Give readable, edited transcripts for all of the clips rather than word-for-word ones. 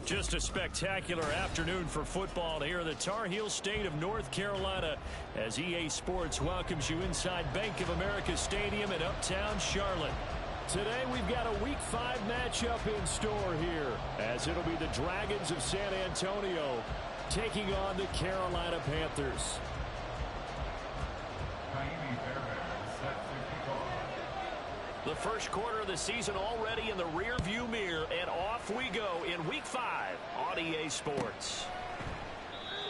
Just a spectacular afternoon for football here in the Tar Heel state of North Carolina as EA Sports welcomes you inside Bank of America Stadium in uptown Charlotte. Today we've got a Week 5 matchup in store here as it'll be the Dragons of San Antonio taking on the Carolina Panthers. The first quarter of the season already in the rear-view mirror, and off we go in Week 5 on EA Sports.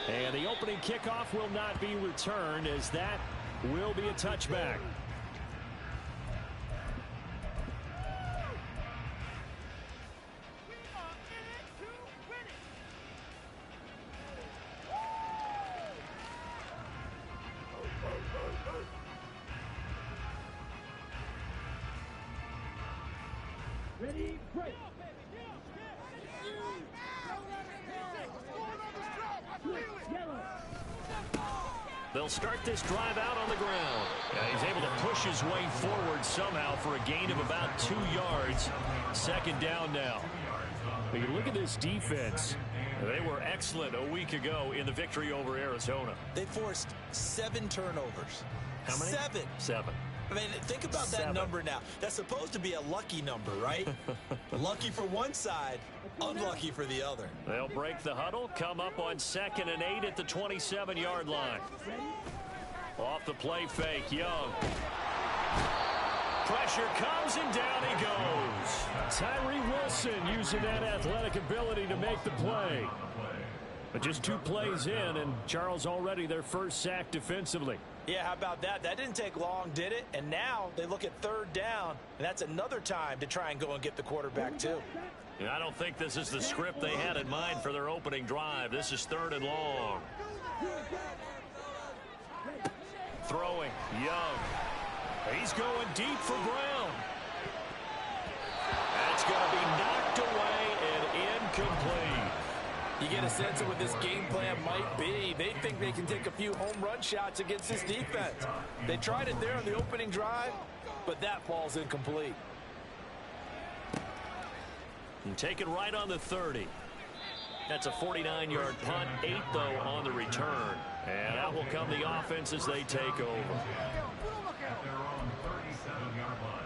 And the opening kickoff will not be returned as that will be a touchback. Ready, break. They'll start this drive out on the ground. He's able to push his way forward somehow for a gain of about 2 yards. Second down now. But you look at this defense. They were excellent a week ago in the victory over Arizona. They forced 7 turnovers. How many? 7. 7. I mean, think about that number now. That's supposed to be a lucky number, right? Lucky for one side, unlucky for the other. They'll break the huddle, come up on 2nd and 8 at the 27-yard line. Off the play fake, Young. Pressure comes and down he goes. Tyree Wilson using that athletic ability to make the play. But just 2 plays in, and Charles already their first sack defensively. Yeah, how about that? That didn't take long, did it? And now they look at 3rd down, and that's another time to try and go and get the quarterback, too. Yeah, I don't think this is the script they had in mind for their opening drive. This is 3rd and long. Throwing, Young. He's going deep for Brown. That's going to be knocked away and incomplete. You get a sense of what this game plan might be. They think they can take a few home run shots against this defense. They tried it there on the opening drive, but that falls incomplete. And taken right on the 30. That's a 49-yard punt, 8 though on the return. And out will come the offense as they take over. At their own 37-yard line.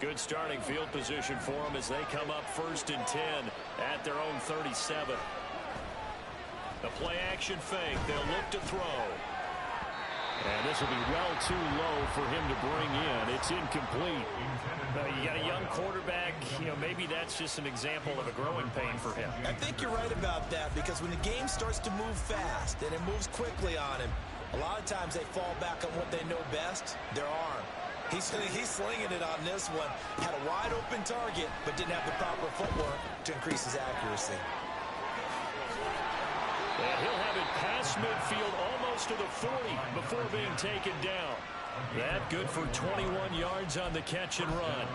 Good starting field position for them as they come up 1st and 10 at their own 37. The play action fake. They'll look to throw. And this will be well too low for him to bring in. It's incomplete. You got a young quarterback. You know, maybe that's just an example of a growing pain for him. I think you're right about that because when the game starts to move fast and it moves quickly on him, a lot of times they fall back on what they know best, their arm. He's slinging it on this one. Had a wide open target, but didn't have the proper footwork to increase his accuracy. And he'll have it past midfield almost to the 40 before being taken down. That good for 21 yards on the catch and run.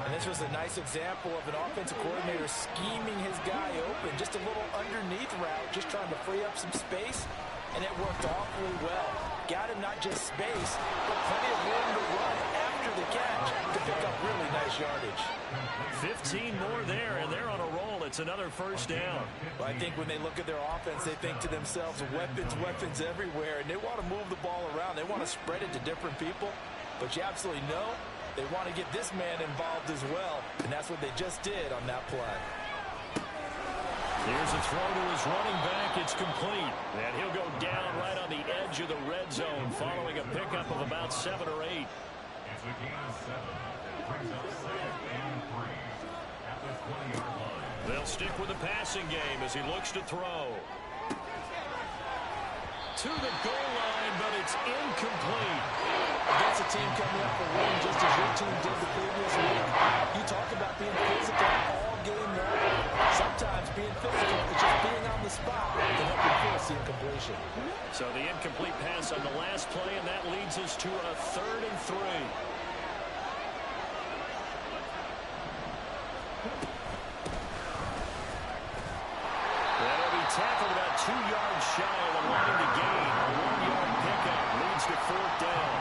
And this was a nice example of an offensive coordinator scheming his guy open. Just a little underneath route, just trying to free up some space. And it worked awfully well. Got him not just space, but plenty of room to run after the catch to pick up really nice yardage. 15 more there, and they're on a roll. It's another first down. Well, I think when they look at their offense, they think to themselves, weapons, weapons everywhere, and they want to move the ball around. They want to spread it to different people, but you absolutely know they want to get this man involved as well, and that's what they just did on that play. Here's a throw to his running back. It's complete. And he'll go down right on the edge of the red zone following a pickup of about 7 or 8. It's a gain of 7. That brings up 2nd and 3 at the 20-yard line. They'll stick with the passing game as he looks to throw. To the goal line, but it's incomplete. Against a team coming up a win just as your team did the previous week. You talk about being physical all game long. Sometimes being physical is just being on the spot to help you force the incompletion. So the incomplete pass on the last play, and that leads us to a 3rd and 3. That'll be tackled about 2 yards shy of the line to gain. A 1-yard pickup. pickup. Leads to 4th down.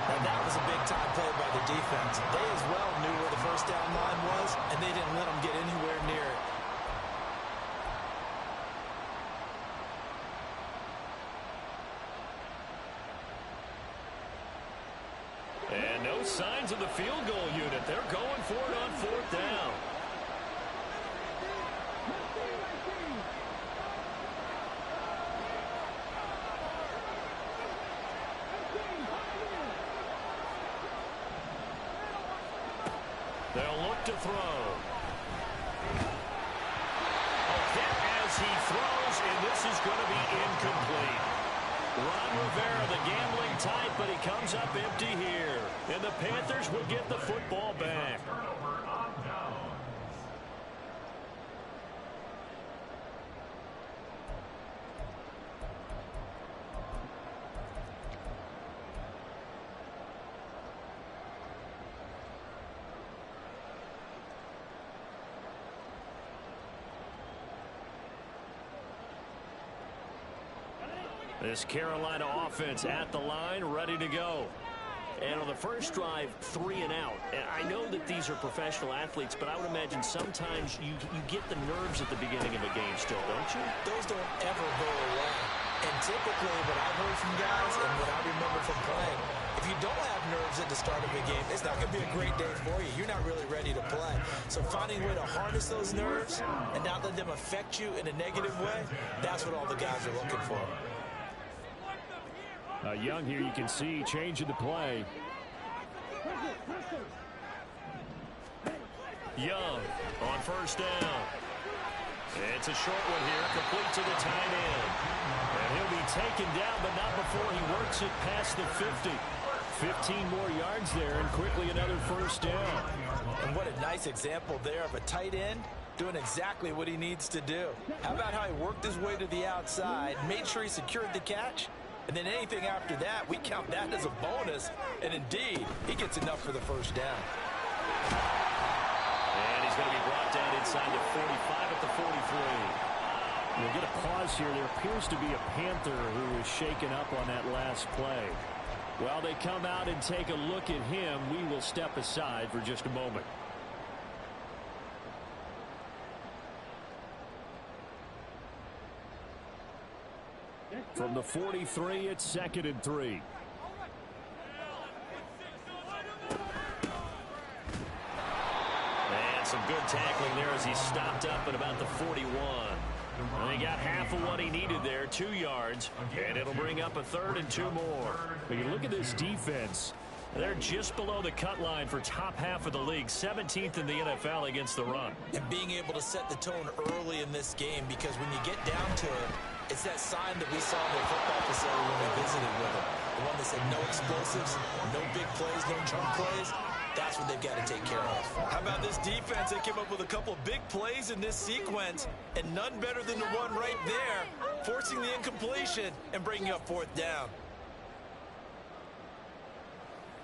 And that was a big-time play by the defense. They as well knew where the first down line was, and they didn't let them get anywhere near it. And no signs of the field goal unit. They're going for it on 4th down. They'll look to throw. A hit as he throws, and this is going to be incomplete. Ron Rivera, the gambling type, but he comes up empty here. And the Panthers will get the football back. Turnover on downs. This Carolina offense at the line, ready to go. And on the first drive, 3 and out. And I know that these are professional athletes, but I would imagine sometimes you get the nerves at the beginning of a game still, don't you? Those don't ever go away. And typically, what I've heard from guys and what I remember from playing, if you don't have nerves at the start of a game, it's not going to be a great day for you. You're not really ready to play. So finding a way to harness those nerves and not let them affect you in a negative way, that's what all the guys are looking for. Young here, you can see changing the play. Young on first down. It's a short one here, complete to the tight end. And he'll be taken down, but not before he works it past the 50. 15 more yards there, and quickly another first down. And what a nice example there of a tight end doing exactly what he needs to do. How about how he worked his way to the outside, made sure he secured the catch, and then anything after that, we count that as a bonus. And indeed, he gets enough for the first down. And he's going to be brought down inside the 45 at the 43. We'll get a pause here. There appears to be a Panther who is shaken up on that last play. While they come out and take a look at him, we will step aside for just a moment. From the 43, it's 2nd and 3. And some good tackling there as he stopped up at about the 41. And he got half of what he needed there, 2 yards, and it'll bring up a 3rd and 2 more. When you look at this defense, they're just below the cut line for top half of the league, 17th in the NFL against the run. And being able to set the tone early in this game, because when you get down to it, it's that sign that we saw in the football facility when we visited with them. The one that said no explosives, no big plays, no chunk plays. That's what they've got to take care of. How about this defense? They came up with a couple of big plays in this sequence, and none better than the one right there, forcing the incompletion and bringing up 4th down.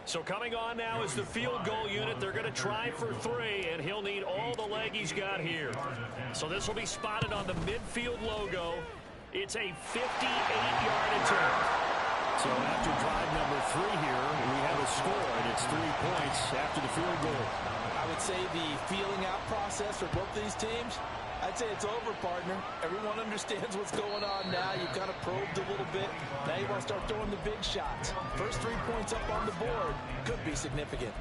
So coming on now is the field goal unit. They're going to try for 3, and he'll need all the leg he's got here. So this will be spotted on the midfield logo. It's a 58-yard attempt. So after drive number 3 here, we have a score, and it's 3 points after the field goal. I would say the feeling out process for both these teams, I'd say it's over, partner. Everyone understands what's going on now. You've kind of probed a little bit. Now you want to start throwing the big shots. First 3 points up on the board could be significant.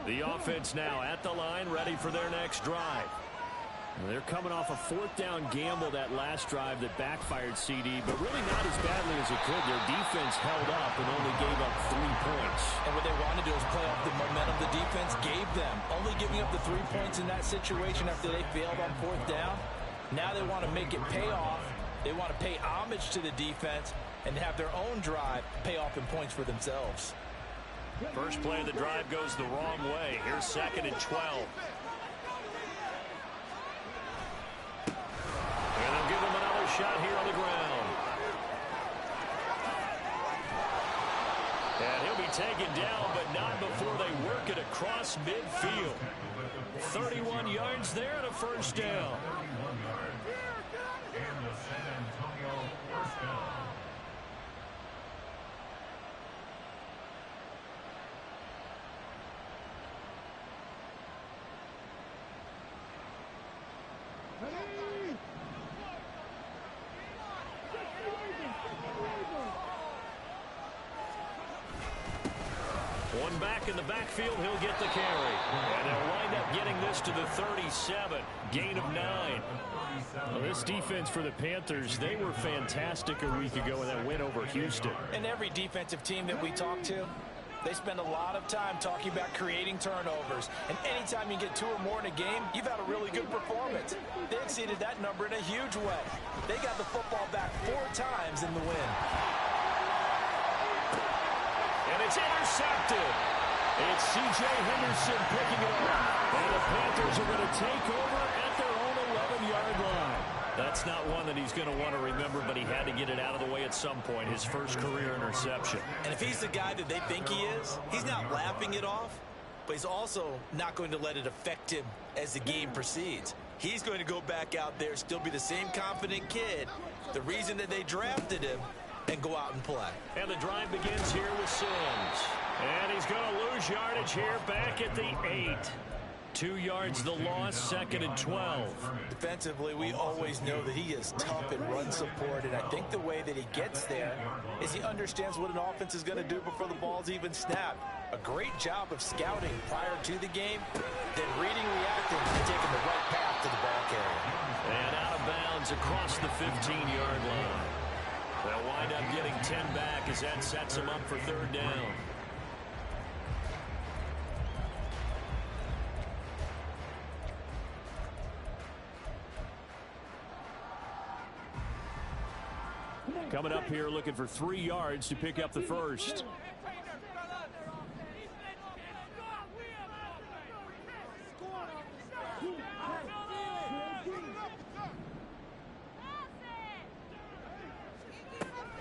The offense now at the line, ready for their next drive. They're coming off a 4th down gamble that last drive that backfired CD, but really not as badly as it could. Their defense held up and only gave up 3 points. And what they wanted to do is play off the momentum the defense gave them. Only giving up the 3 points in that situation after they failed on 4th down. Now they want to make it pay off. They want to pay homage to the defense and have their own drive pay off in points for themselves. First play of the drive goes the wrong way. Here's 2nd and 12. And they'll give him another shot here on the ground. And he'll be taken down, but not before they work it across midfield. 31 yards there and a first down. 31 yards. And the San Antonio first down. One back in the backfield, he'll get the carry. And they'll wind up getting this to the 37. Gain of 9. Well, this defense for the Panthers, they were fantastic a week ago in that win over Houston. And every defensive team that we talk to, they spend a lot of time talking about creating turnovers. And anytime you get 2 or more in a game, you've had a really good performance. They exceeded that number in a huge way. They got the football back 4 times in the win. And it's intercepted. It's C.J. Henderson picking it up. And the Panthers are going to take over at their own 11-yard line. That's not one that he's going to want to remember, but he had to get it out of the way at some point, his first career interception. And if he's the guy that they think he is, he's not laughing it off, but he's also not going to let it affect him as the game proceeds. He's going to go back out there, still be the same confident kid, the reason that they drafted him, and go out and play. And the drive begins here with Sims. And he's going to lose yardage here back at the 8. 2 yards the loss, 2nd and 12. Defensively, we always know that he is tough in run support, and I think the way that he gets there is he understands what an offense is going to do before the ball's even snapped. A great job of scouting prior to the game, then reading, reacting, and taking the right path to the ball carrier. And out of bounds across the 15-yard line. They'll wind up getting 10 back as that sets them up for 3rd down. Coming up here looking for 3 yards to pick up the first.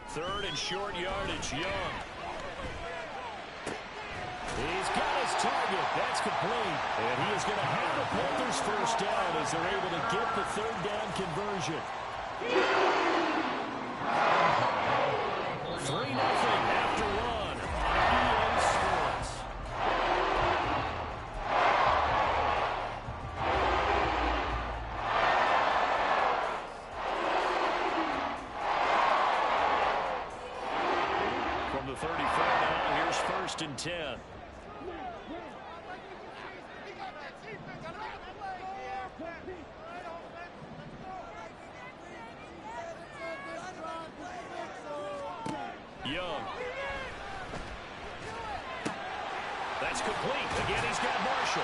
Third and short yardage, Young. He's got his target. That's complete. And he is going to have the Panthers first down as they're able to get the 3rd down conversion. 3-0 after 1. EA Sports. From the 34 now, here's 1st and 10. Young. That's complete. Again, he's got Marshall.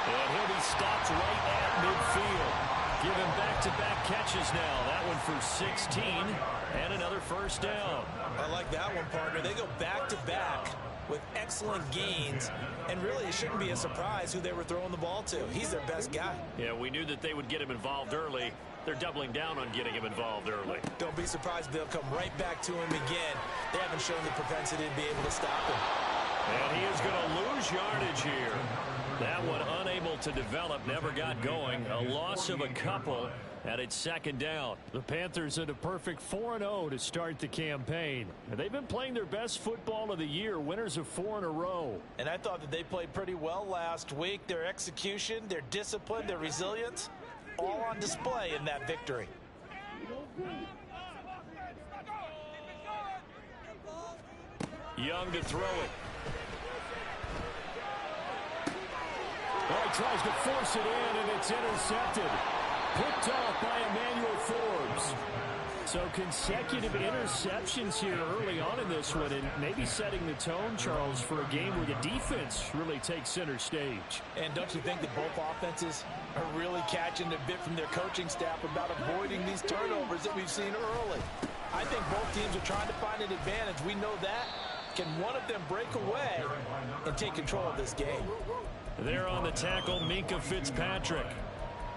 And he'll be stopped right at midfield. Give him back-to-back catches now. That one for 16 and another first down. I like that one, partner. They go back-to-back with excellent gains, and really it shouldn't be a surprise who they were throwing the ball to. He's their best guy. Yeah, we knew that they would get him involved early. They're doubling down on getting him involved early. Don't be surprised if they'll come right back to him again. They haven't shown the propensity to be able to stop him. And he is going to lose yardage here. That one unable to develop, never got going. A loss of a couple, and it's 2nd down. The Panthers had a perfect 4-0 to start the campaign. And they've been playing their best football of the year, winners of 4 in a row. And I thought that they played pretty well last week. Their execution, their discipline, their resilience, all on display in that victory. Young to throw it. Well, he tries to force it in, and it's intercepted. Picked off by Emmanuel Forbes. So consecutive interceptions here early on in this one, and maybe setting the tone, Charles, for a game where the defense really takes center stage. And don't you think that both offenses are really catching a bit from their coaching staff about avoiding these turnovers that we've seen early? I think both teams are trying to find an advantage. We know that. Can one of them break away and take control of this game? There on the tackle, Minkah Fitzpatrick.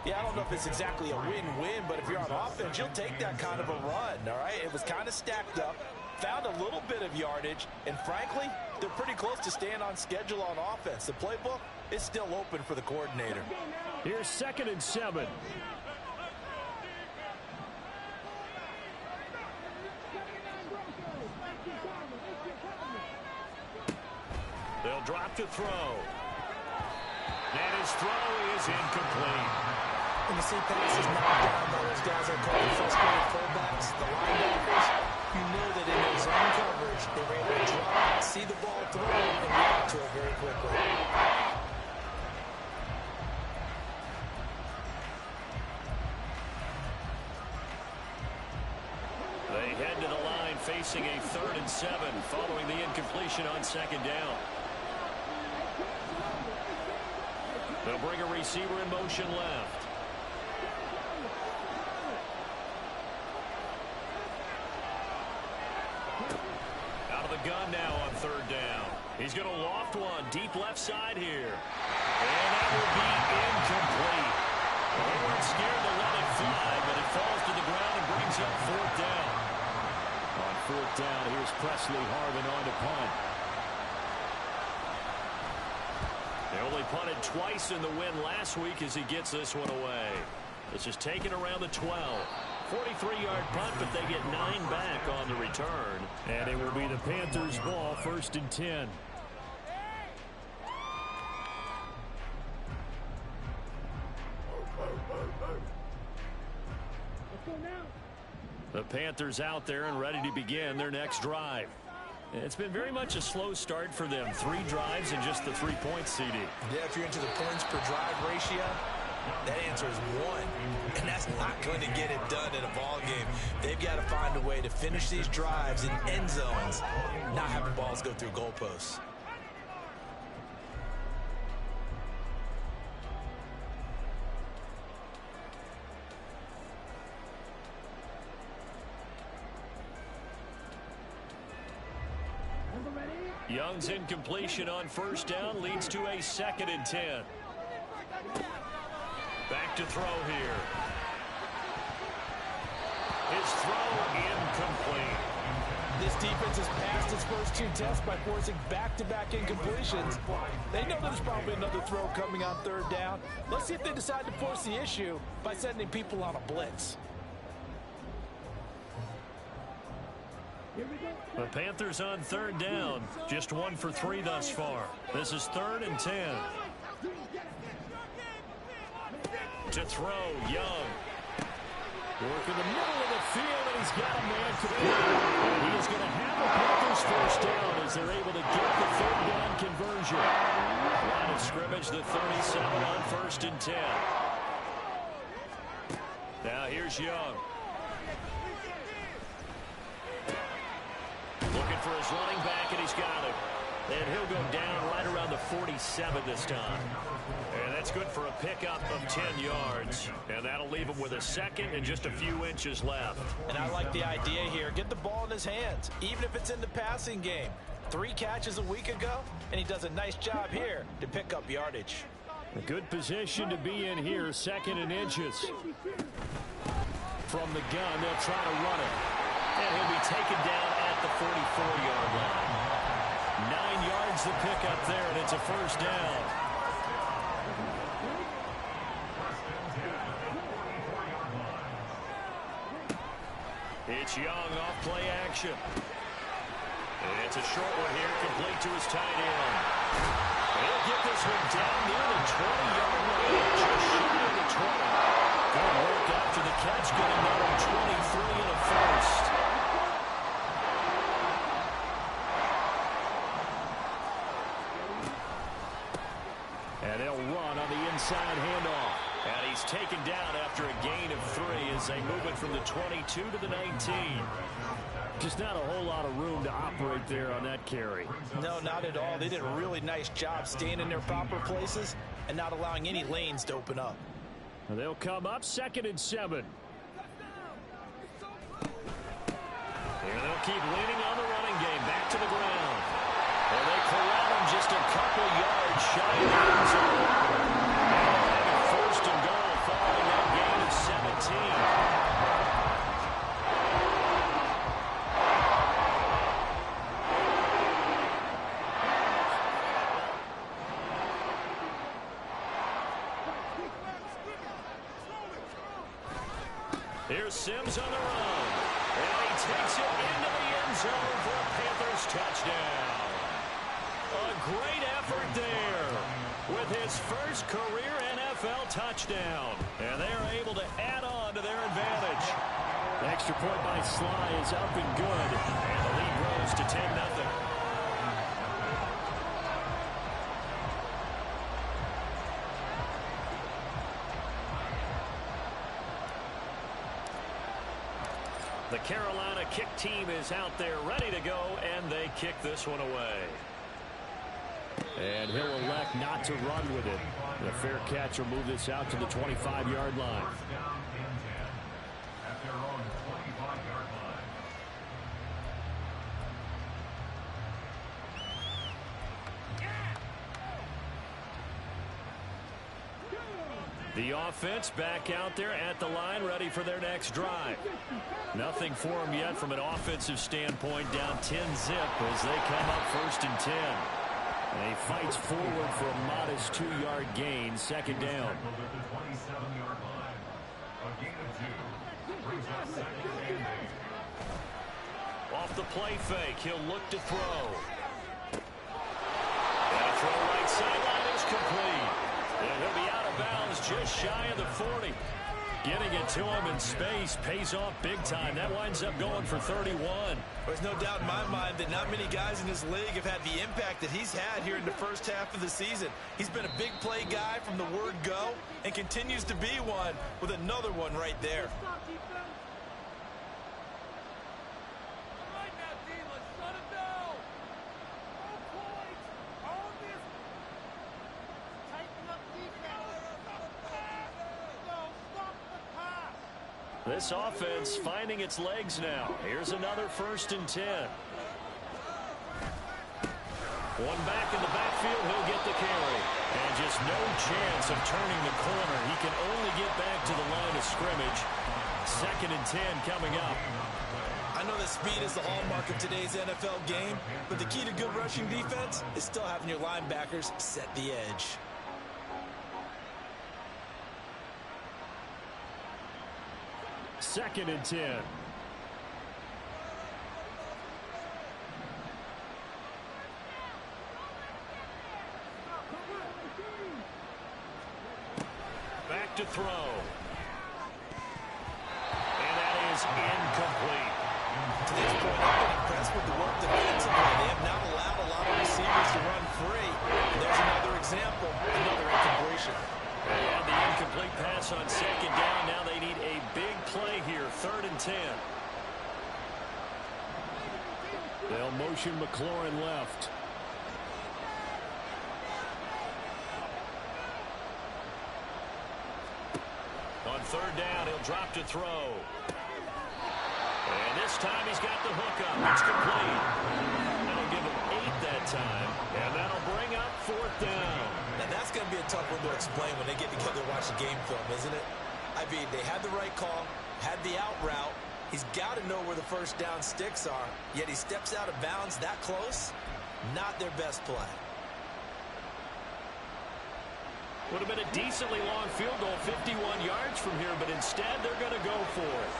Yeah, I don't know if it's exactly a win-win, but if you're on offense, you'll take that kind of a run, all right? It was kind of stacked up. found a little bit of yardage, and frankly, they're pretty close to staying on schedule on offense. The playbook is still open for the coordinator. Here's 2nd and 7. They'll drop to throw. And his throw is incomplete. When you see passes knocked down by those guys that call the frustrated fullbacks, the linebackers, you know that in their zone coverage, they were able to drop, see the ball thrown, and react to it very quickly. They head to the line facing a 3rd and 7 following the incompletion on 2nd down. They'll bring a receiver in motion left. Out of the gun now on 3rd down. He's going to loft one deep left side here. And that will be incomplete. They weren't scared to let it fly, but it falls to the ground and brings up 4th down. On 4th down, here's Presley Harvin on to punt. They only punted twice in the win last week as he gets this one away. This is taken around the 12. 43-yard punt, but they get 9 back on the return. And it will be the Panthers' ball, 1st and 10. The Panthers out there and ready to begin their next drive. It's been very much a slow start for them. 3 drives and just the 3 points, CD. Yeah, if you're into the points per drive ratio, that answer is 1. And that's not going to get it done in a ball game. They've got to find a way to finish these drives in end zones, not have the balls go through goalposts. Young's incompletion on 1st down leads to a 2nd and 10. Back to throw here. His throw incomplete. This defense has passed its first 2 tests by forcing back-to-back incompletions. They know there's probably another throw coming on 3rd down. Let's see if they decide to force the issue by sending people on a blitz. The Panthers on 3rd down. Just 1 for 3 thus far. This is 3rd and 10. To throw, Young. Work in the middle of the field, and he's got a man to beat. He is going to have a Panthers 1st down as they're able to get the 3rd down conversion. Line of scrimmage, the 37 on 1st and 10. Now here's Young. Looking for his running back, and he's got him. And he'll go down right around the 47 this time. And that's good for a pickup of 10 yards. And that'll leave him with a 2nd and just a few inches left. And I like the idea here. Get the ball in his hands, even if it's in the passing game. 3 catches a week ago, and he does a nice job here to pick up yardage. A good position to be in here, 2nd and inches. From the gun, they'll try to run it. And he'll be taken down at the 44-yard line. 9 yards to pick up there, and it's a 1st down. It's Young off play action. And it's a short one here, complete to his tight end. He'll get this one down near the 20-yard line, just shy of the 20. Good work after the catch, getting number 23 in a 1st. And they'll run on the inside handoff. And he's taken down after a gain of 3 as they move it from the 22 to the 19. Just not a whole lot of room to operate there on that carry. No, not at all. They did a really nice job staying in their proper places and not allowing any lanes to open up. And they'll come up 2nd and 7. And they'll keep leaning on the running game. Back to the ground. And they corral him just a couple yards shy of the end zone. And 1st and goal following that gain of 17. Here's Sims on the run. And he takes it into the end zone for a Panthers touchdown. A great effort there with his first career NFL touchdown. And they are able to add on to their advantage. The extra point by Sly is up and good. And the lead grows to 10-0. The Carolina kick team is out there ready to go, and they kick this one away. And he'll elect not to run with it. The fair catch will move this out to the 25-yard line. First down and 10 at their own 25-yard line. The offense back out there at the line, ready for their next drive. Nothing for them yet from an offensive standpoint, down 10-0 as they come up first and 10. And he fights forward for a modest 2-yard gain, second down. At the 27-yard line. A gain of 2 brings up second and 8. Off the play fake, he'll look to throw. And a throw right sideline is complete. And he'll be out of bounds just shy of the 40. Getting it to him in space pays off big time. That winds up going for 31. There's no doubt in my mind that not many guys in this league have had the impact that he's had here in the first half of the season. He's been a big play guy from the word go and continues to be one with another one right there. This offense finding its legs now. Here's another first and 10. One back in the backfield, he'll get the carry. And just no chance of turning the corner. He can only get back to the line of scrimmage. Second and 10 coming up. I know that speed is the hallmark of today's NFL game, but the key to good rushing defense is still having your linebackers set the edge. Second and 10. Back to throw. And that is incomplete. To this point, I've been impressed with the work defensively. They have not allowed a lot of receivers to run free. And there's another example, another incompletion. And the incomplete pass on second down. Now they need a big play here. Third and 10. They'll motion McLaurin left. On third down, he'll drop to throw. And this time he's got the hook up. It's complete. That'll give him 8 that time. And that'll bring up fourth down. Now that's going to be a tough one to explain when they get together and watch the game film, isn't it? I mean, they had the right call, had the out route. He's got to know where the first down sticks are, yet he steps out of bounds that close. Not their best play. Would have been a decently long field goal, 51 yards from here, but instead they're going to go for it.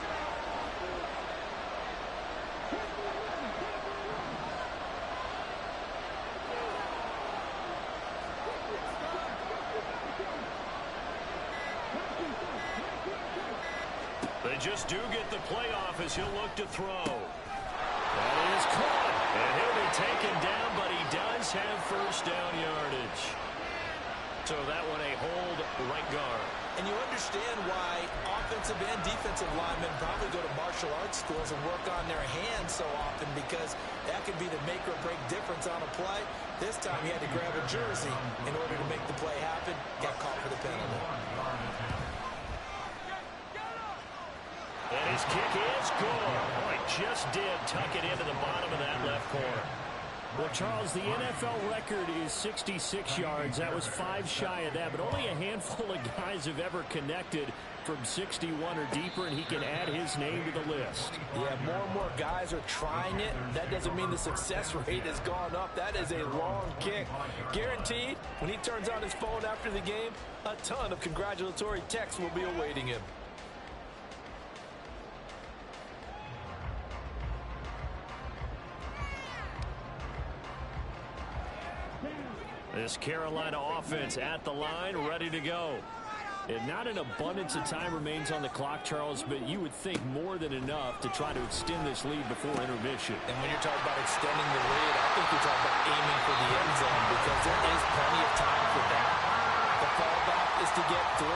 They just do get the playoff as he'll look to throw. That is caught. And he'll be taken down, but he does have first down yardage. So that one a hold right guard. And you understand why offensive and defensive linemen probably go to martial arts schools and work on their hands so often, because that could be the make or break difference on a play. This time he had to grab a jersey in order to make the play happen. Got caught for the penalty. And his kick is good. Oh, he just did tuck it into the bottom of that left corner. Well, Charles, the NFL record is 66 yards. That was 5 shy of that, but only a handful of guys have ever connected from 61 or deeper, and he can add his name to the list. Yeah, more and more guys are trying it. That doesn't mean the success rate has gone up. That is a long kick. Guaranteed, when he turns on his phone after the game, a ton of congratulatory texts will be awaiting him. This Carolina offense at the line, ready to go. And not an abundance of time remains on the clock, Charles, but you would think more than enough to try to extend this lead before intermission. And when you're talking about extending the lead, I think you're talking about aiming for the end zone because there is plenty of time for that. The fallback is to get 3.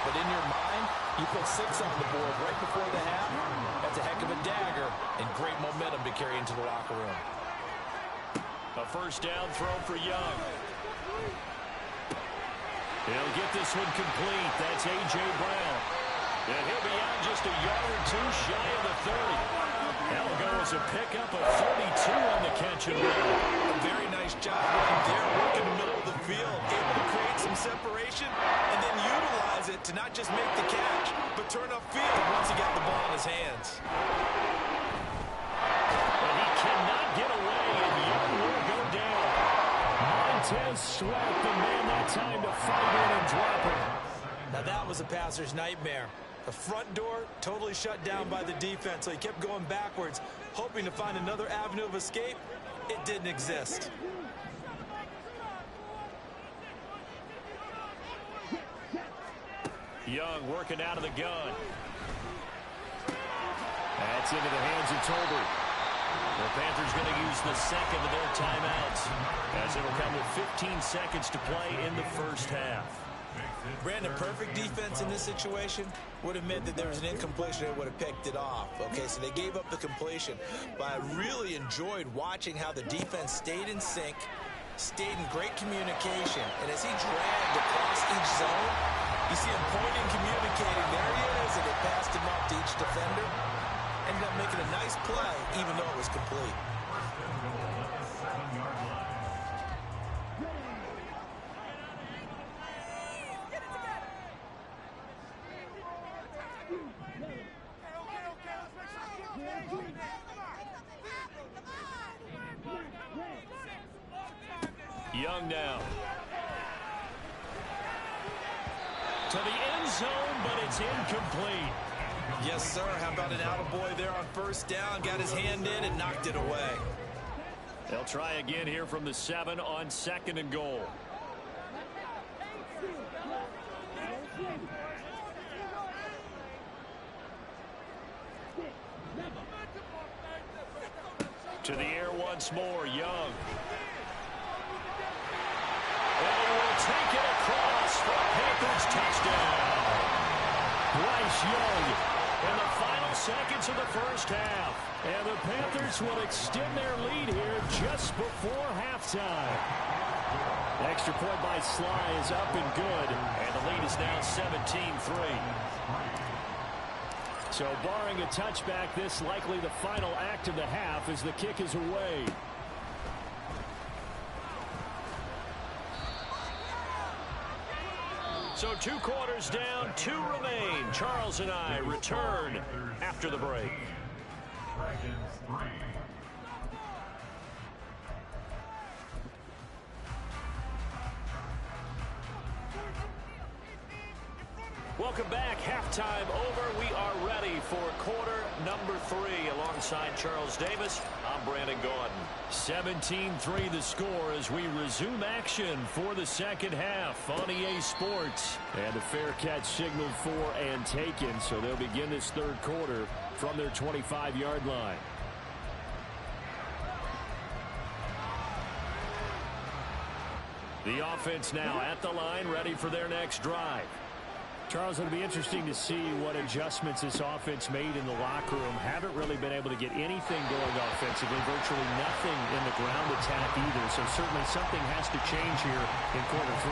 But in your mind, you put 6 on the board right before the half. That's a heck of a dagger and great momentum to carry into the locker room. A first down throw for Young. He'll get this one complete. That's A.J. Brown. And he'll be out just a yard or 2 shy of the 30. That'll go as a pickup of 32 on the catch and run. A very nice job right there, working the middle of the field, able to create some separation, and then utilize it to not just make the catch, but turn upfield once he got the ball in his hands. And he cannot get away, and Young will go down. Montez Sweat, the man that time to fight in and drop him. Now that was a passer's nightmare. The front door totally shut down by the defense, so he kept going backwards, hoping to find another avenue of escape. It didn't exist. Young working out of the gun. That's into the hands of Tolbert. The Panthers going to use the second of their timeouts, as it will come with 15 seconds to play in the first half. Brandon, perfect defense in this situation would have meant that there was an incompletion that would have picked it off. Okay, so they gave up the completion. But I really enjoyed watching how the defense stayed in sync, stayed in great communication. And as he dragged across each zone, you see him pointing, communicating. There he is, and they passed him off to each defender. Ended up making a nice play, even though it was complete. Young now. To the end zone, but it's incomplete. Yes, sir. How about an attaboy there on first down? Got his hand in and knocked it away. They'll try again here from the 7 on 2nd and goal. To the air once more, Young. And he will take it across for a Panthers touchdown. Bryce Young. In the final seconds of the first half. And the Panthers will extend their lead here just before halftime. Extra point by Sly is up and good. And the lead is now 17-3. So barring a touchback, this likely the final act of the half as the kick is away. So 2 quarters down, 2 remain. Charles and I return after the break. Welcome back. Halftime over. We are ready for quarter number 3. Alongside Charles Davis, I'm Brandon Gaudin. 17-3 the score as we resume action for the second half on EA Sports. And a fair catch signaled for and taken, so they'll begin this third quarter from their 25-yard line. The offense now at the line, ready for their next drive. Charles, it'll be interesting to see what adjustments this offense made in the locker room. Haven't really been able to get anything going offensively, virtually nothing in the ground attack either. So certainly something has to change here in quarter 3.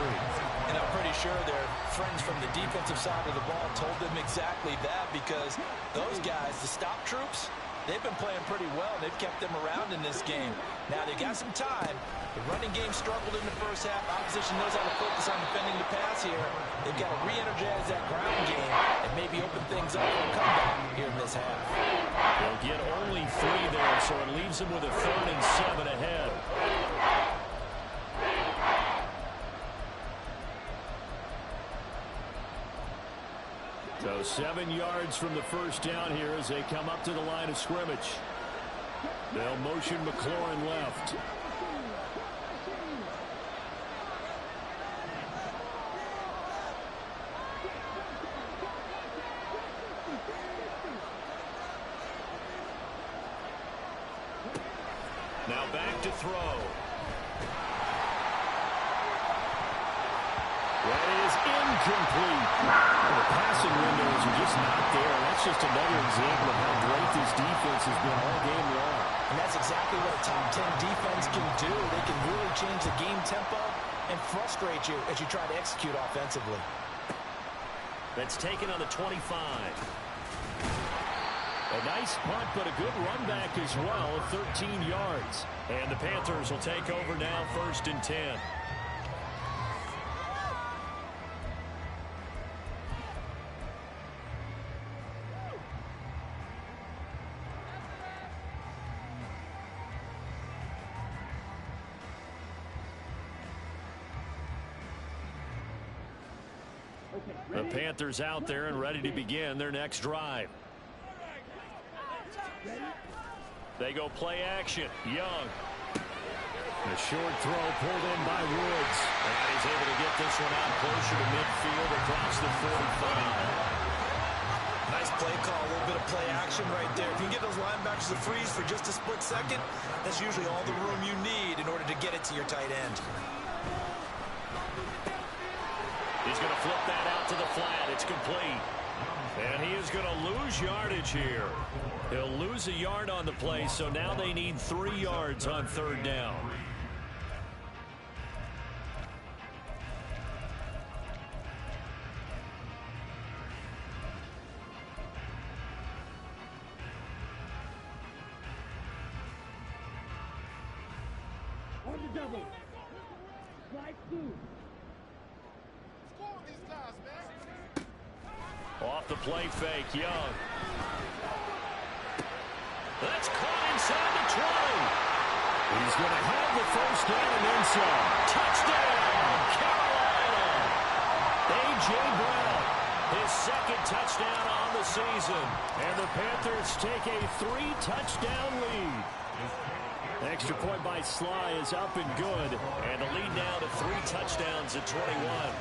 And I'm pretty sure their friends from the defensive side of the ball told them exactly that, because those guys, the stop troops, they've been playing pretty well. They've kept them around in this game. Now they got some time. The running game struggled in the first half. Opposition knows how to focus on defending the pass here. They've got to re-energize that ground game and maybe open things up for a comeback here in this half. They'll get only 3 there, so it leaves them with a 3rd and 7 ahead. So 7 yards from the first down here as they come up to the line of scrimmage. They'll motion McLaurin left. back to throw. That is incomplete. The passing windows are just not there. That's just another example of how great this defense has been all game long. And that's exactly what a top 10 defense can do. They can really change the game tempo and frustrate you as you try to execute offensively. That's taken on the 25. A nice punt, but a good run back as well, 13 yards. And the Panthers will take over now, 1st and 10. The Panthers out there and ready to begin their next drive. They go play action. Young. A short throw pulled in by Woods. And he's able to get this one out closer to midfield across the 45. Nice play call, a little bit of play action right there. If you can get those linebackers to freeze for just a split second, that's usually all the room you need in order to get it to your tight end. He's going to flip that out to the flat. It's complete. And he is going to lose yardage here. He'll lose a yard on the play, so now they need 3 yards on 3rd down. On the double. Strike 2. Off the play fake, Young. That's caught inside the 20. He's going to have the 1st down and then some. Touchdown, Carolina. A.J. Brown, his 2nd touchdown on the season. And the Panthers take a 3-touchdown lead. Extra point by Sly is up and good. And the lead now to 3 touchdowns at 21.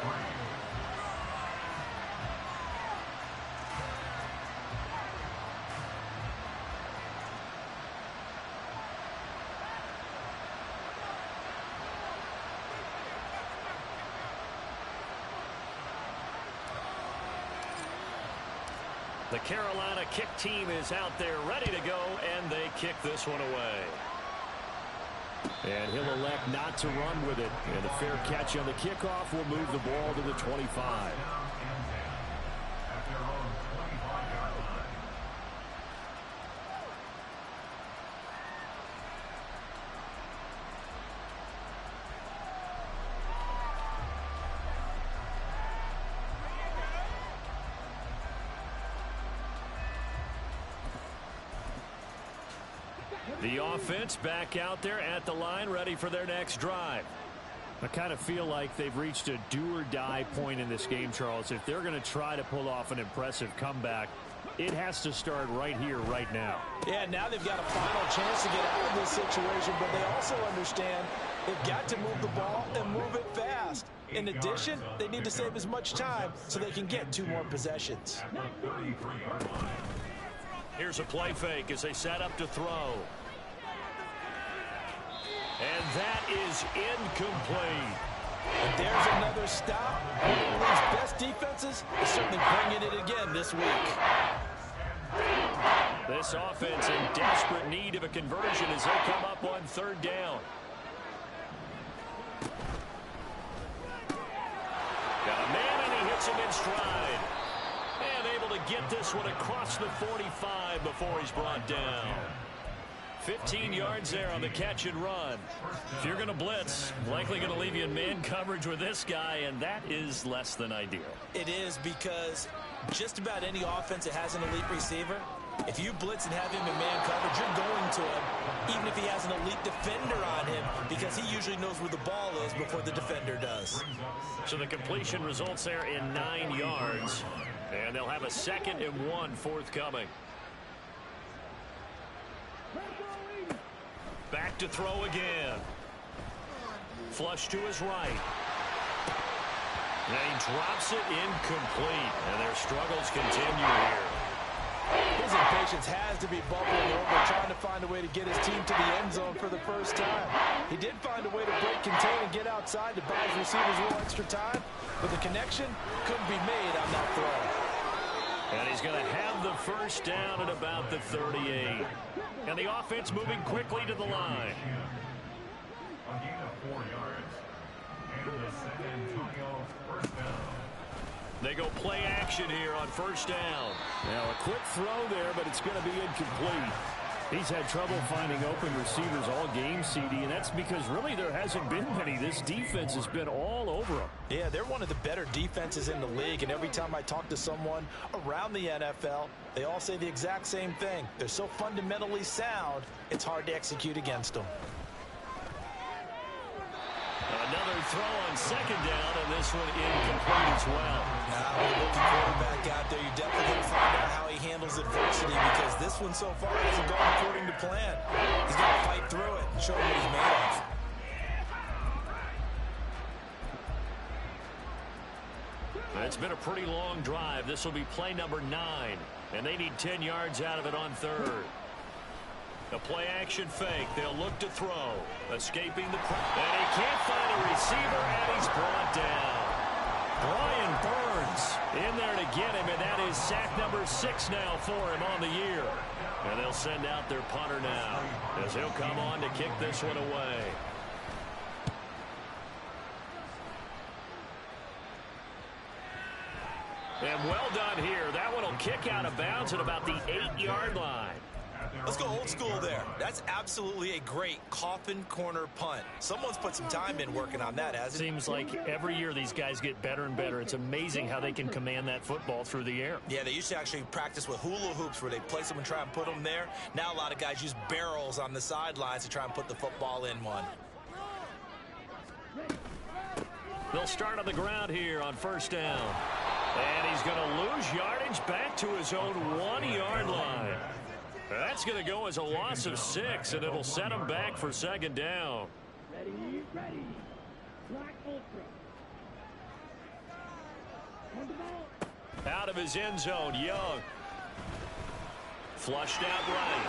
The Carolina kick team is out there ready to go, and they kick this one away. And he'll elect not to run with it. And a fair catch on the kickoff will move the ball to the 25. The offense back out there at the line, ready for their next drive. I kind of feel like they've reached a do-or-die point in this game, Charles. If they're going to try to pull off an impressive comeback, it has to start right here, right now. Yeah, now they've got a final chance to get out of this situation, but they also understand they've got to move the ball and move it fast. In addition, they need to save as much time so they can get 2 more possessions. Here's a play fake as they set up to throw. And that is incomplete. And there's another stop. One of the league's best defenses is certainly bringing it again this week. This offense in desperate need of a conversion as they come up on 3rd down. Got a man, and he hits him in stride. And able to get this one across the 45 before he's brought down. 15 yards there on the catch and run. If you're going to blitz, likely going to leave you in man coverage with this guy, and that is less than ideal. It is, because just about any offense that has an elite receiver, if you blitz and have him in man coverage, you're going to him, even if he has an elite defender on him, because he usually knows where the ball is before the defender does. So the completion results there in 9 yards, and they'll have a 2nd and 1 forthcoming. Back to throw again. Flush to his right. And he drops it incomplete. And their struggles continue here. His impatience has to be bubbling over, trying to find a way to get his team to the end zone for the first time. He did find a way to break contain and get outside to buy his receivers a little extra time, but the connection couldn't be made on that throw. And he's going to have the first down at about the 38. And the offense moving quickly to the line. A gain of 4 yards. And the San Antonio first down. They go play action here on first down. Now a quick throw there, but it's going to be incomplete. He's had trouble finding open receivers all game, CD, and that's because really there hasn't been many. This defense has been all over them. Yeah, they're one of the better defenses in the league, and every time I talk to someone around the NFL, they all say the exact same thing. They're so fundamentally sound, it's hard to execute against them. Another throw on second down, and this one incomplete as well. Now, with a rookie quarterback out there, you definitely going to find out how he handles adversity, because this one so far hasn't gone according to plan. He's got to fight through it and show him what he's made of. It's been a pretty long drive. This will be play number 9, and they need 10 yards out of it on third. The play-action fake. They'll look to throw. Escaping the pressure. And he can't find a receiver, and he's brought down. Brian Burns in there to get him, and that is sack number 6 now for him on the year. And they'll send out their punter now, as he'll come on to kick this one away. And well done here. That one will kick out of bounds at about the 8-yard line. Let's go old school there. That's absolutely a great coffin corner punt. Someone's put some time in working on that, hasn't it? Seems like every year these guys get better and better. It's amazing how they can command that football through the air. Yeah, they used to actually practice with hula hoops where they place them and try and put them there. Now a lot of guys use barrels on the sidelines to try and put the football in one. They'll start on the ground here on first down. And he's going to lose yardage back to his own 1-yard line. That's going to go as a loss of 6, and it'll set him back for second down. Ready, ready. Black Ultra. On the ball. Out of his end zone, Young. Flushed out right.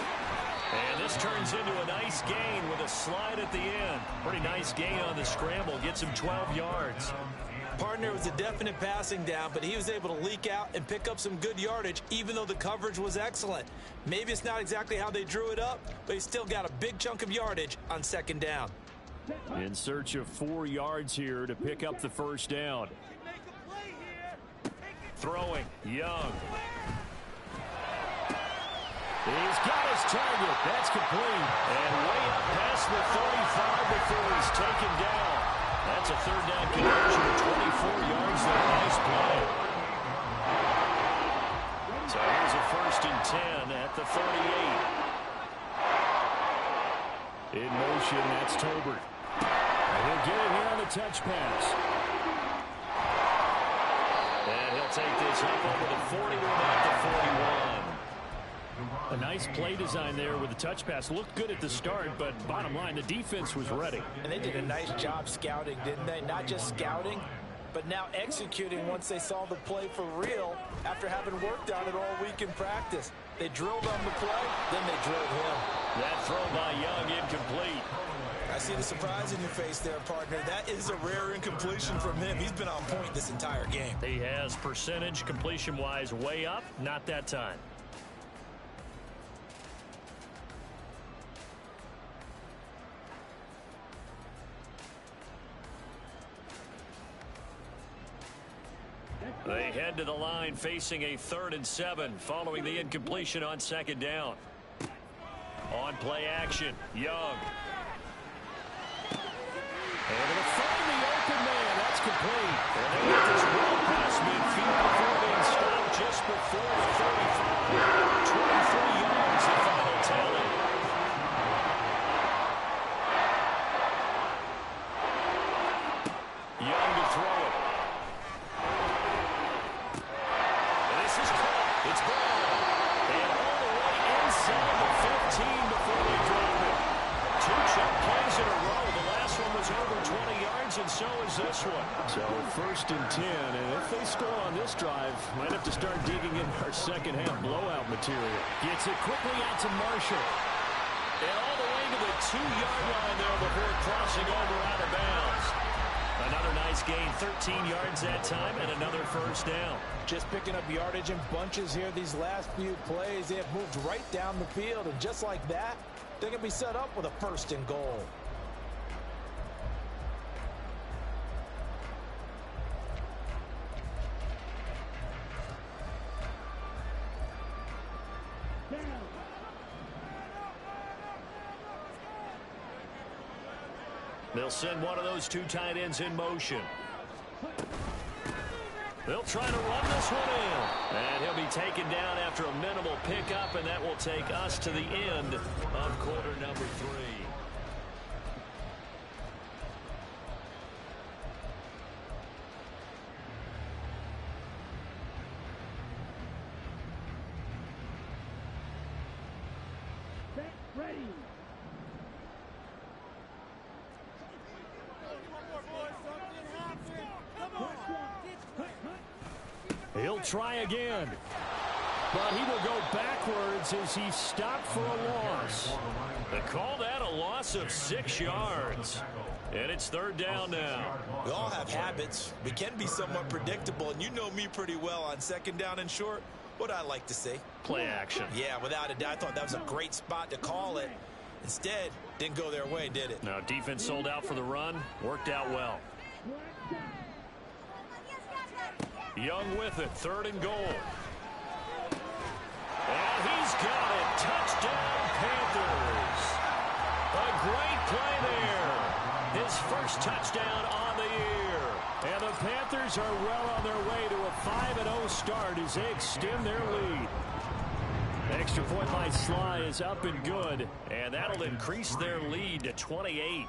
And this turns into a nice gain with a slide at the end. Pretty nice gain on the scramble. Gets him 12 yards. Partner was a definite passing down, but he was able to leak out and pick up some good yardage, even though the coverage was excellent. Maybe it's not exactly how they drew it up, but he still got a big chunk of yardage on second down. In search of 4 yards here to pick up the first down. Throwing, Young. He's got his target. That's complete. And way up past the 35 before he's taken down. That's a third down conversion of 24 yards there. Nice play. So here's a 1st and 10 at the 38. In motion, that's Tolbert. And he'll get it here on the touch pass. And he'll take this up over the 40 at the 41. A nice play design there with the touch pass. Looked good at the start, but bottom line, the defense was ready. And they did a nice job scouting, didn't they? Not just scouting, but now executing once they saw the play for real after having worked on it all week in practice. They drilled on the play, then they drilled him. That throw by Young incomplete. I see the surprise in your face there, partner. That is a rare incompletion from him. He's been on point this entire game. He has percentage completion-wise way up, not that time. They head to the line facing a 3rd and 7 following the incompletion on second down. On play action, Young. Able to find the open man. That's complete. And they get this well past midfield before being stopped just before the 35. 23 yards the final tally. Young to throw it. This is caught. It's gone. And all the way inside the 15 before they drop it. 2 jump plays in a row. The last one was over 20 yards, and so is this one. So first and 10. And if they score on this drive, might have to start digging in our second half blowout material. Gets it quickly out to Marshall. And all the way to the 2-yard line there before crossing over out of bounds. Another nice gain, 13 yards that time, and another first down. Just picking up yardage in bunches here these last few plays. They have moved right down the field, and just like that, they're going to be set up with a first and goal. They'll send one of those two tight ends in motion. They'll try to run this one in. And he'll be taken down after a minimal pickup, and that will take us to the end of quarter number 3. Set, ready. He'll try again. But he will go backwards as he's stopped for a loss. They call that a loss of 6 yards. And it's third down now. We all have habits. We can be somewhat predictable, and you know me pretty well on second down and short. What I like to say? Play action. Yeah, without a doubt. I thought that was a great spot to call it. Instead, didn't go their way, did it? Now, defense sold out for the run. Worked out well. Young with it. Third and goal. And he's got it. Touchdown, Panthers. A great play there. His first touchdown on the year. And the Panthers are well on their way to a 5-0 start as they extend their lead. Extra point by Sly is up and good. And that'll increase their lead to 28.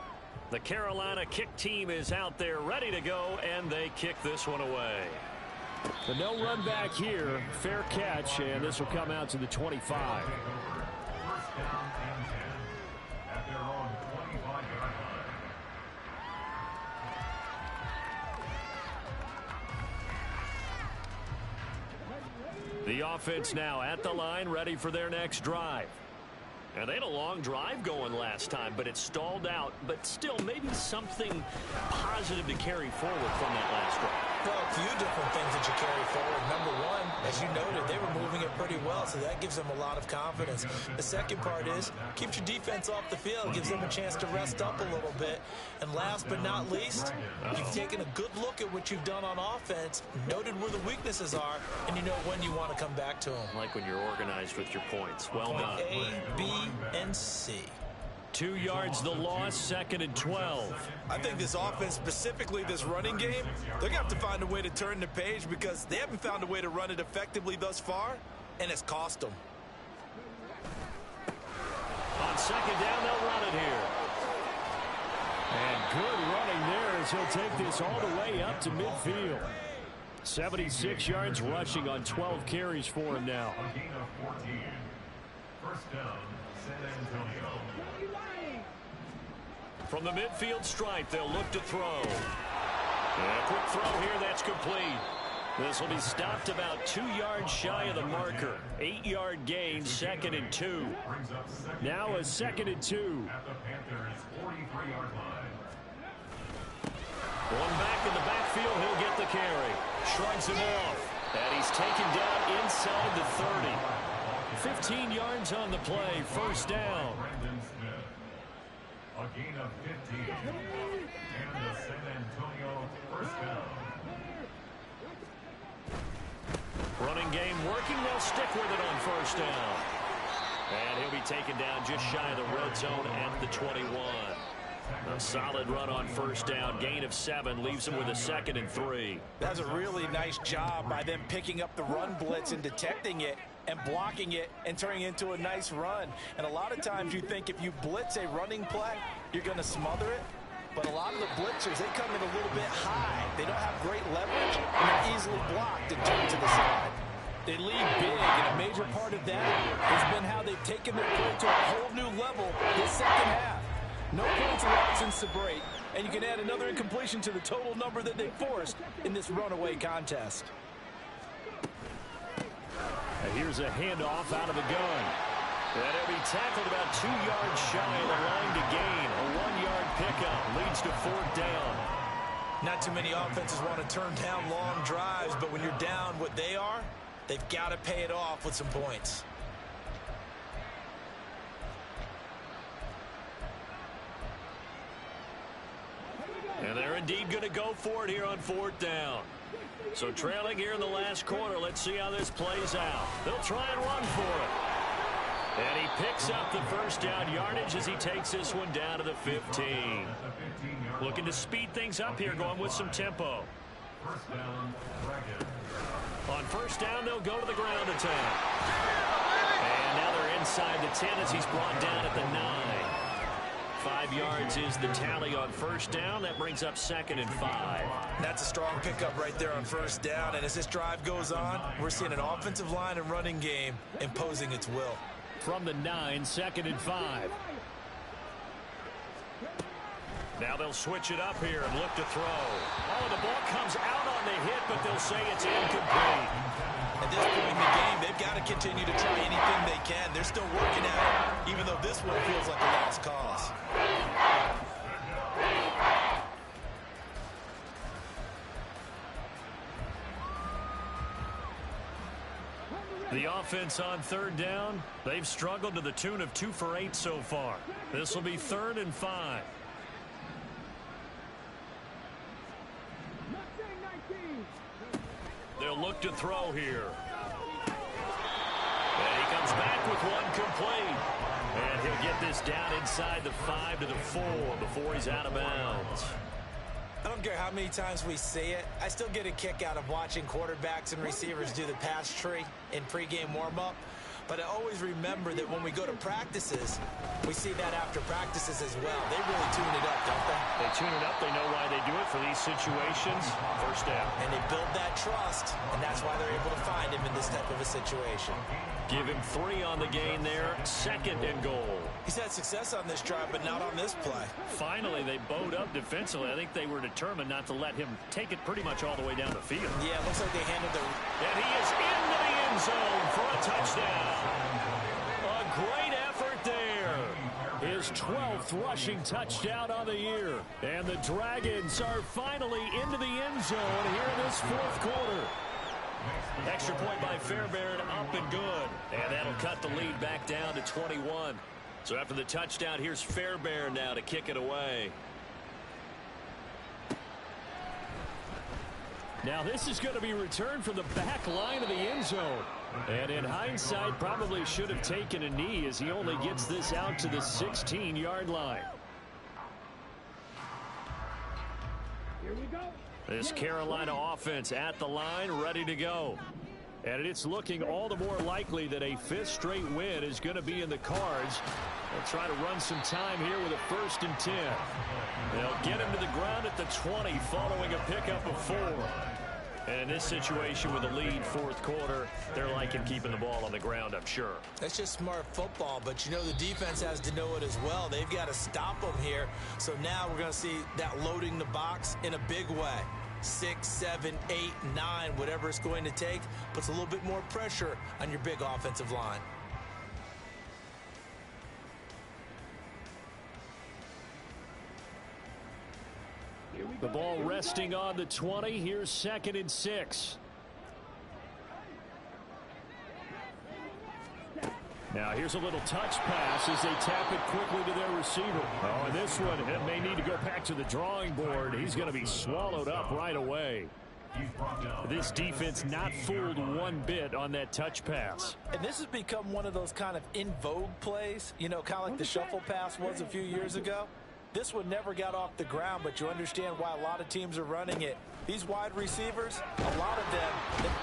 The Carolina kick team is out there ready to go, and they kick this one away. The no run back here. Fair catch, and this will come out to the 25. First down and 10 at their own 25-yard line. The offense now at the line, ready for their next drive. And they had a long drive going last time, but it stalled out. But still, maybe something positive to carry forward from that last drive. Well, a few different things that you carry forward. Number one, as you noted, they were moving it pretty well, so that gives them a lot of confidence. The second part is, keeps your defense off the field, gives them a chance to rest up a little bit. And last but not least, you've taken a good look at what you've done on offense, noted where the weaknesses are, and you know when you want to come back to them. Like when you're organized with your points. Well done. A, B, and C. 2 yards the loss, second and 12. I think this offense, specifically this running game, they're going to have to find a way to turn the page because they haven't found a way to run it effectively thus far, and it's cost them. On second down, they'll run it here. And good running there as he'll take this all the way up to midfield. 76 yards rushing on 12 carries for him now. A gain of 14. First down, San Antonio. From the midfield stripe, they'll look to throw. And a quick throw here, that's complete. This will be stopped about 2 yards shy of the marker. 8-yard gain, second and 2. Now a second and 2. At the Panthers' 43-yard line. One back in the backfield, he'll get the carry. Shrugs him off. And he's taken down inside the 30. 15 yards on the play, first down. Brandon Smith. A gain of 15. And the San Antonio first down. Running game working, they'll stick with it on first down. And he'll be taken down just shy of the red zone at the 21. A solid run on first down, gain of 7, leaves him with a second and 3. That's a really nice job by them picking up the run blitz and detecting it and blocking it and turning it into a nice run. And a lot of times you think if you blitz a running play, you're going to smother it. But a lot of the blitzers, they come in a little bit high. They don't have great leverage, and they're easily blocked and turned to the side. They lead big, and a major part of that has been how they've taken their play to a whole new level this second half. No points allowed since the break, and you can add another incompletion to the total number that they forced in this runaway contest. And here's a handoff out of the gun. And he'll be tackled about 2 yards shy of the line to gain. A 1-yard pickup leads to 4th down. Not too many offenses want to turn down long drives, but when you're down what they are, they've got to pay it off with some points. And they're indeed going to go for it here on 4th down. So trailing here in the last quarter, let's see how this plays out. They'll try and run for it. And he picks up the first down yardage as he takes this one down to the 15. Looking to speed things up here, going with some tempo. On first down, they'll go to the ground attack. And now they're inside the 10 as he's brought down at the 9. 5 yards is the tally on first down. That brings up 2nd and 5. That's a strong pickup right there on first down. And as this drive goes on, we're seeing an offensive line and running game imposing its will. From the 9, 2nd and 5. Now they'll switch it up here and look to throw. Oh, the ball comes out on the hit, but they'll say it's incomplete. At this point in the game, they've got to continue to try anything they can. They're still working at it, even though this one feels like a lost cause. The offense on 3rd down, they've struggled to the tune of 2 for 8 so far. This will be 3rd and 5. They'll look to throw here. And he comes back with one complete. And he'll get this down inside the 5 to the 4 before he's out of bounds. I don't care how many times we see it. I still get a kick out of watching quarterbacks and receivers do the pass tree in pregame warm-up. But I always remember that when we go to practices, we see that after practices as well. They really tune it up, don't they? They tune it up. They know why they do it for these situations. First down. And they build that trust, and that's why they're able to find him in this type of a situation. Give him 3 on the gain there. 2nd and goal. He's had success on this drive, but not on this play. Finally, they bowed up defensively. I think they were determined not to let him take it pretty much all the way down the field. Yeah, it looks like they handled it. And he is into the end zone for a touchdown. A great effort there. His 12th rushing touchdown on the year. And the Dragons are finally into the end zone here in this 4th quarter. Extra point by Fairbairn, up and good. And that'll cut the lead back down to 21. So after the touchdown, here's Fairbairn now to kick it away. Now this is going to be returned from the back line of the end zone. And in hindsight, probably should have taken a knee as he only gets this out to the 16-yard line. Here we go. This Carolina offense at the line, ready to go. And it's looking all the more likely that a 5th straight win is going to be in the cards. They'll try to run some time here with a 1st and 10. They'll get him to the ground at the 20 following a pickup of 4. And in this situation with the lead 4th quarter, they're liking keeping the ball on the ground, I'm sure. That's just smart football, but you know the defense has to know it as well. They've got to stop them here. So now we're going to see that loading the box in a big way. 6, 7, 8, 9, whatever it's going to take, puts a little bit more pressure on your big offensive line. The ball resting on the 20. Here's 2nd and 6. Now here's a little touch pass as they tap it quickly to their receiver. Oh, and this one may need to go back to the drawing board. He's going to be swallowed up right away. This defense not fooled one bit on that touch pass. And this has become one of those kind of in vogue plays, you know, kind of like the shuffle pass was a few years ago. This one never got off the ground, but you understand why a lot of teams are running it. These wide receivers, a lot of them.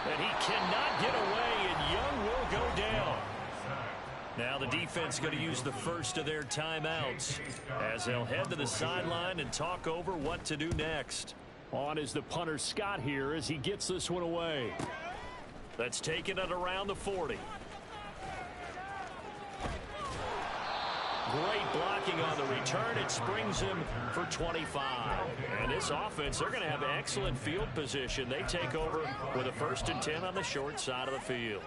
And he cannot get away, and Young will go down. Now the defense going to use the first of their timeouts as they'll head to the sideline and talk over what to do next. On is the punter Scott here as he gets this one away. That's taken at around the 40. Great blocking on the return. It springs him for 25. And this offense, they're going to have excellent field position. They take over with a 1st and 10 on the short side of the field.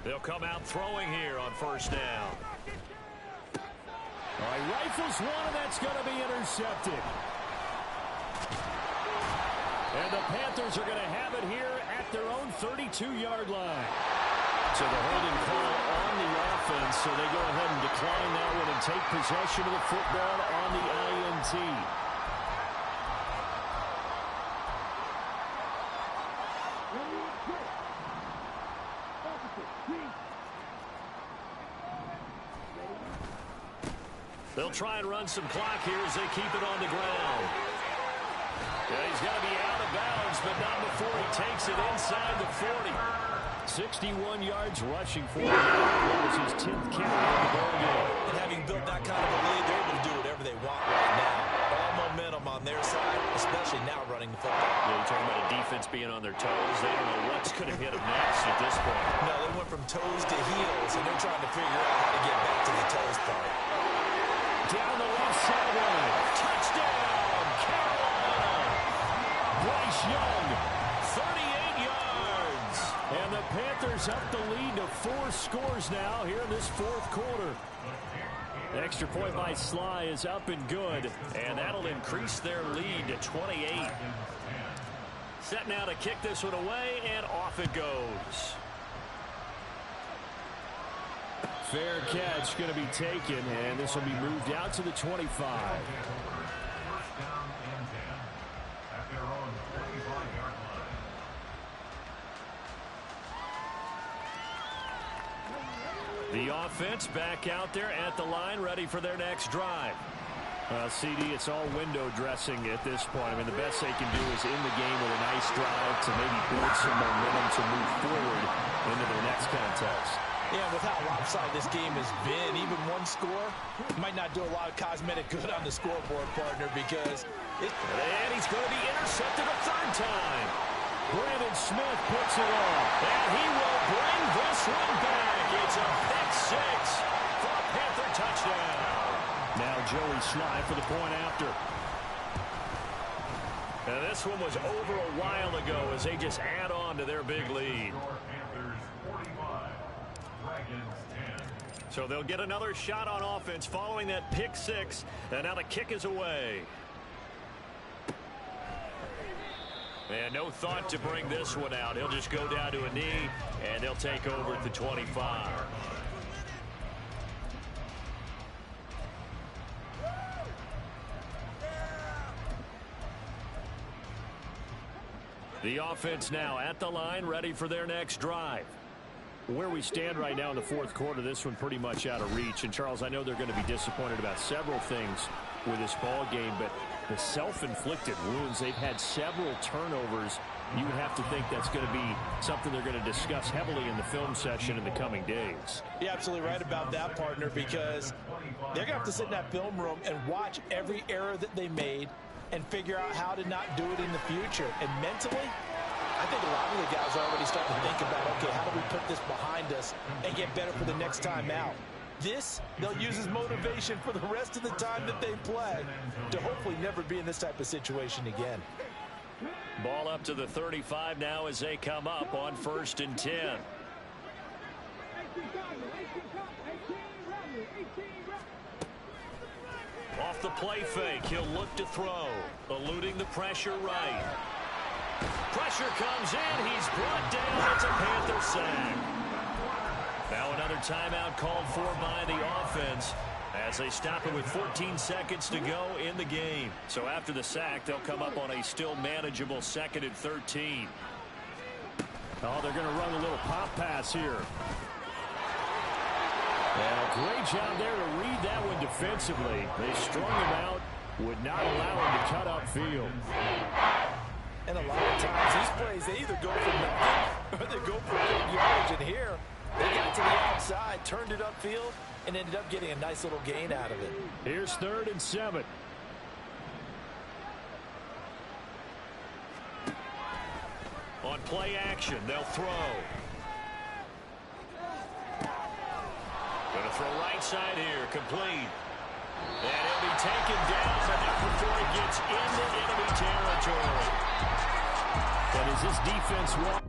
They'll come out throwing here on 1st down. All right, rifles one, and that's going to be intercepted. And the Panthers are going to have it here at their own 32-yard line. So the holding call on the offense, so they go ahead and decline that one and take possession of the football on the INT. They'll try and run some clock here as they keep it on the ground. Yeah, he's got to be out of bounds, but not before he takes it inside the 40. 61 yards rushing for him. That was his 10th carry of the ball game. And having built that kind of a lead, they're able to do whatever they want right now. All momentum on their side, especially now running the football. Yeah, you're talking about a defense being on their toes. They don't know what's going to hit them next at this point. No, they went from toes to heels, and they're trying to figure out how to get back to the toes part. Down the left sideline. Touchdown, Carolina! Bryce Young. 38 yards. And the Panthers up the lead to 4 scores now here in this 4th quarter. The extra point by Sly is up and good. And that'll increase their lead to 28. Set now to kick this one away, and off it goes. Fair catch going to be taken, and this will be moved out to the 25. 1st down and 10 at their own 25-yard line. The offense back out there at the line, ready for their next drive. CD, it's all window dressing at this point. I mean, the best they can do is in the game with a nice drive to maybe build some momentum to move forward into their next contest. Yeah, with how lopsided this game has been, even one score might not do a lot of cosmetic good on the scoreboard, partner, because and he's going to be intercepted a 3rd time. Brandon Smith puts it off. And he will bring this one back. It's a pick 6 for a Panther touchdown. Now Joey Sly for the point after. And this one was over a while ago as they just add on to their big lead. Panthers 45, Dragons 10. So they'll get another shot on offense following that pick 6. And now the kick is away. And no thought to bring this one out. He'll just go down to a knee, and they'll take over at the 25. The offense now at the line, ready for their next drive. Where we stand right now in the 4th quarter, this one pretty much out of reach. And, Charles, I know they're going to be disappointed about several things with this ball game, but the self-inflicted wounds, they've had several turnovers. You would have to think that's going to be something they're going to discuss heavily in the film session in the coming days. you're absolutely right about that, partner, because they're going to have to sit in that film room and watch every error that they made and figure out how to not do it in the future. And mentally, I think a lot of the guys are already starting to think about, okay, how do we put this behind us and get better for the next time out? This, they'll use as motivation for the rest of the time that they play to hopefully never be in this type of situation again. Ball up to the 35 now as they come up on 1st and 10. Off the play fake, he'll look to throw, eluding the pressure right. Pressure comes in, he's brought down, it's a Panther sack. Now another timeout called for by the offense as they stop it with 14 seconds to go in the game. So after the sack, they'll come up on a still manageable 2nd and 13. Oh, they're going to run a little pop pass here. And a great job there to read that one defensively. They strung him out, would not allow him to cut upfield. And a lot of times these plays, they either go for nothing or they go for big yardage. And here, they got to the outside, turned it upfield, and ended up getting a nice little gain out of it. Here's 3rd and 7. On play action, they'll throw. Going to throw right side here, complete. And he'll be taken down, but not before he gets into enemy territory. But as this defense walks